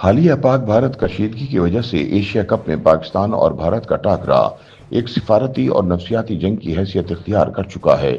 हालिया पाक भारत कशीदगी की वजह से एशिया कप में पाकिस्तान और भारत का टाकरा एक सिफारती और नफसियाती जंग की हैसियत इख्तियार कर चुका है।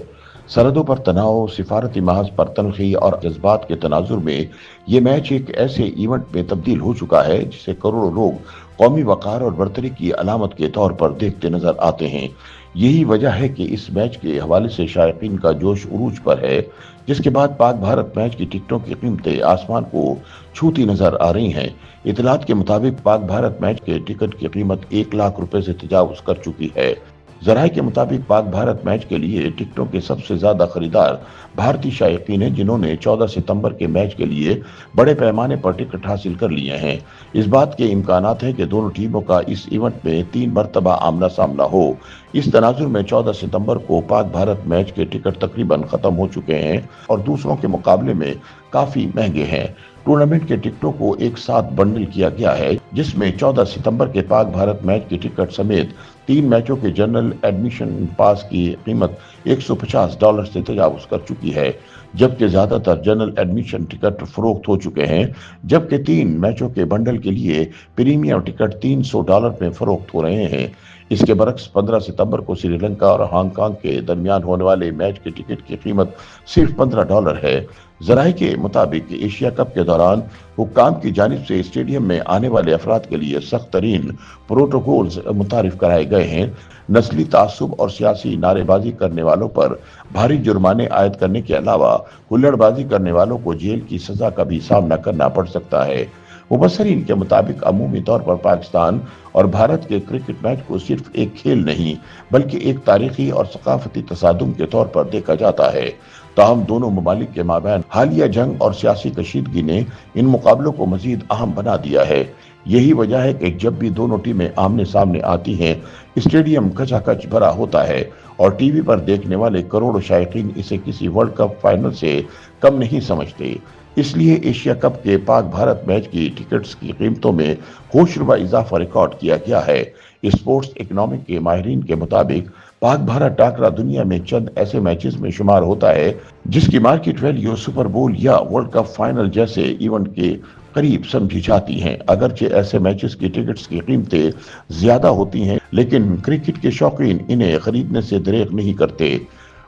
सरहदों पर तनाव, सिफारती महाज पर तनखी और जज्बात के तनाजुर में ये मैच एक ऐसे इवेंट में तब्दील हो चुका है जिसे करोड़ों लोग कौमी वकार और बरतरी की अलामत के तौर पर देखते नजर आते हैं। यही वजह है कि इस मैच के हवाले से शायकीन का जोश उरूज पर है, जिसके बाद पाक भारत मैच की टिकटों की कीमतें आसमान को छूती नजर आ रही हैं। इतलात के मुताबिक पाक भारत मैच के टिकट की कीमत 1 लाख रुपए से तजावुज कर चुकी है। जराये के मुताबिक पाक भारत मैच के लिए टिकटों के सबसे ज्यादा खरीदार भारतीय शायकीन हैं, जिन्होंने 14 सितंबर के मैच के लिए बड़े पैमाने पर टिकट हासिल कर लिए हैं। इस बात के इम्कानात हैं कि दोनों टीमों का इस इवेंट में 3 मरतबा आमना सामना हो। इस तनाजुर में 14 सितंबर को पाक भारत मैच के टिकट तकरीबन खत्म हो चुके हैं और दूसरों के मुकाबले में काफी महंगे हैं। टूर्नामेंट के टिकटों को एक साथ बंडल किया गया है, जिसमें 14 सितंबर के पाक भारत मैच की टिकट समेत 3 मैचों के जनरल एडमिशन पास की कीमत $150 से तजावुज कर चुकी है, जबकि ज्यादातर जनरल एडमिशन टिकट फरोख्त हो चुके हैं, जबकि 3 मैचों के बंडल के लिए प्रीमियम टिकट $300 में फरोख्त हो रहे हैं। इसके बरक्स 15 सितंबर को श्रीलंका और हांगकांग के दरमियान होने वाले मैच के टिकट की कीमत सिर्फ $15 है। जराये के मुताबिक एशिया कप के दौरान हुक्काम की जानिब से स्टेडियम में आने वाले अफराद के लिए सख्त तरीन प्रोटोकॉल्स मुतारिफ कराए गए हैं। नस्ली तासुब और सियासी नारेबाजी करने वालों पर भारी जुर्माने आयद करने के अलावा हुल्लड़बाजी करने वालों को जेल की सजा का भी सामना करना पड़ सकता है। मुबस्सरीन के मुताबिक अमूमी तौर पर पाकिस्तान और भारत के क्रिकेट मैच को सिर्फ एक खेल नहीं बल्कि एक तारीखी और सकाफती तसादुम के तौर पर देखा जाता है। ताहम दोनों ममालिक के माबैन हालिया जंग और सियासी कशीदगी ने इन मुकाबलों को मजीद अहम बना दिया है। यही वजह है कि जब भी दोनों टीमें आमने सामने आती हैं, स्टेडियम खचाखच भरा होता है और टीवी पर देखने वाले करोड़ों शायकीन इसे किसी वर्ल्ड कप फाइनल से कम नहीं समझते। इसलिए एशिया कप के पाक भारत मैच की टिकट्स की कीमतों में होशरुबा इजाफा रिकॉर्ड किया गया है। स्पोर्ट्स इकोनॉमिक के माहिरीन के मुताबिक पाक भारत टाकरा दुनिया में चंद ऐसे मैचेस में शुमार होता है जिसकी मार्केट वैल्यू सुपर बोल या वर्ल्ड कप फाइनल जैसे इवेंट के करीब समझी जाती हैं। अगरचे ऐसे मैचेस की टिकट्स की कीमतें ज्यादा होती हैं, लेकिन क्रिकेट के शौकीन इन्हें खरीदने से दरेग नहीं करते।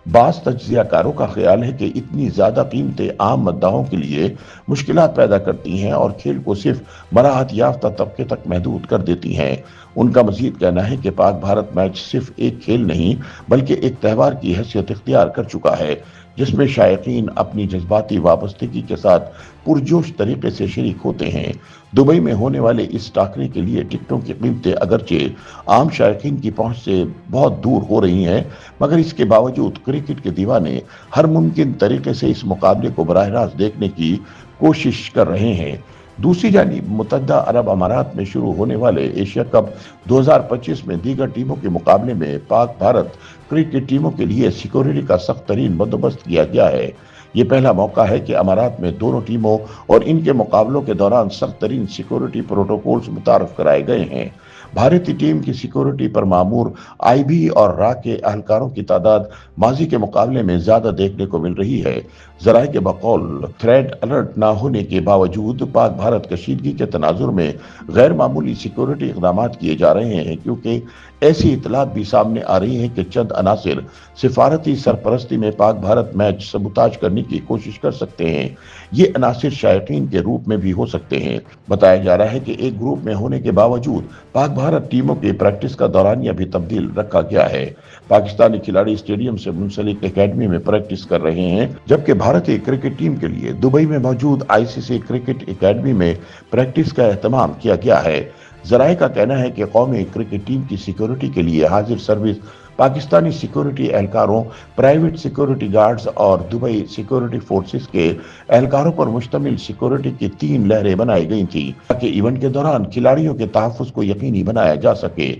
बास तज्जियाकारों का ख्याल है कि इतनी ज्यादा कीमतें आम मद्दाहों के लिए मुश्किलात पैदा करती हैं और खेल को सिर्फ मराहत याफ्ता तबके तक महदूद कर देती हैं। उनका मजीद कहना है कि पाक भारत मैच सिर्फ एक खेल नहीं बल्कि एक त्यौहार की हैसियत इख्तियार कर चुका है, जिसमें शायकीन अपनी जज्बाती वाबस्तगी के साथ पुरजोश तरीके से शरीक होते हैं। दुबई में होने वाले इस टाकरे के लिए टिकटों की कीमतें अगरचे आम शायकीन की पहुंच से बहुत दूर हो रही हैं, मगर इसके बावजूद क्रिकेट के दीवाने हर मुमकिन तरीके से इस मुकाबले को बराह रास्त देखने की कोशिश कर रहे हैं। दूसरी जानिब मुत्तहदा अरब अमारात में शुरू होने वाले एशिया कप 2025 में दीगर टीमों के मुकाबले में पाक भारत क्रिकेट टीमों के लिए सिक्योरिटी का सख्त तरीन बंदोबस्त किया गया है। ये पहला मौका है कि अमारात में दोनों टीमों और इनके मुकाबलों के दौरान सख्त तरीन सिक्योरिटी प्रोटोकॉल्स मुतारफ कराए गए हैं। भारतीय टीम की सिक्योरिटी पर मामूर आईबी और रा के अहलकारों की तादाद माजी के मुकाबले में ज्यादा देखने को मिल रही है। जराये के बकौल थ्रेड अलर्ट न होने के बावजूद पाक भारत कशीदगी के तनाजुर में गैर मामूली सिक्योरिटी इकदाम किए जा रहे हैं, क्योंकि ऐसी इतलात भी सामने आ रही है कि चंद अनासिर सिफारती सरपरस्ती में पाक भारत मैच सबूताज करने की कोशिश कर सकते हैं। ये अनासिर शायकीन के रूप में भी हो सकते हैं। बताया जा रहा है कि एक ग्रुप में होने के बावजूद पाक भारत टीमों के प्रैक्टिस का दौरानिया भी तब्दील रखा गया है। पाकिस्तानी खिलाड़ी स्टेडियम से मुंसलिक एकेडमी में प्रैक्टिस कर रहे हैं, जबकि भारतीय क्रिकेट टीम के लिए दुबई में मौजूद आईसीसी क्रिकेट एकेडमी में प्रैक्टिस का एहतमाम किया गया है। जराये का कहना है कि कौमी क्रिकेट टीम की सिक्योरिटी के लिए हाजिर सर्विस पाकिस्तानी सिक्योरिटी एहलकारों, प्राइवेट सिक्योरिटी गार्ड्स और दुबई सिक्योरिटी फोर्सेस के एहलकारों पर मुश्तमिल सिक्योरिटी की 3 लहरें बनाई गई थी ताकि इवेंट के दौरान खिलाड़ियों के तहफ्फुज़ को यकीनी बनाया जा सके।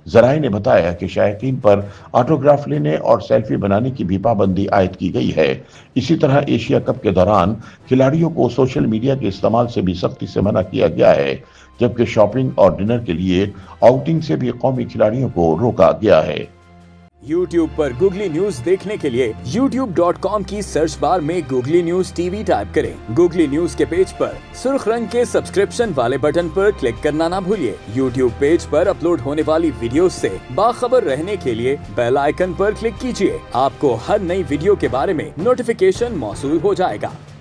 जराये ने बताया कि शायकीन पर ऑटोग्राफ लेने और सेल्फी बनाने की भी पाबंदी आयद की गई है। इसी तरह एशिया कप के दौरान खिलाड़ियों को सोशल मीडिया के इस्तेमाल से भी सख्ती से मना किया गया है, जबकि शॉपिंग और डिनर के लिए आउटिंग से भी कौमी खिलाड़ियों को रोका गया है। YouTube पर गूगली न्यूज देखने के लिए youtube.com की सर्च बार में गूगली न्यूज टीवी टाइप करें। गूगली न्यूज के पेज पर सुर्ख रंग के सब्सक्रिप्शन वाले बटन पर क्लिक करना ना भूलिए। YouTube पेज पर अपलोड होने वाली वीडियोस से बाखबर रहने के लिए बेल आइकन पर क्लिक कीजिए। आपको हर नई वीडियो के बारे में नोटिफिकेशन मौसूल हो जाएगा।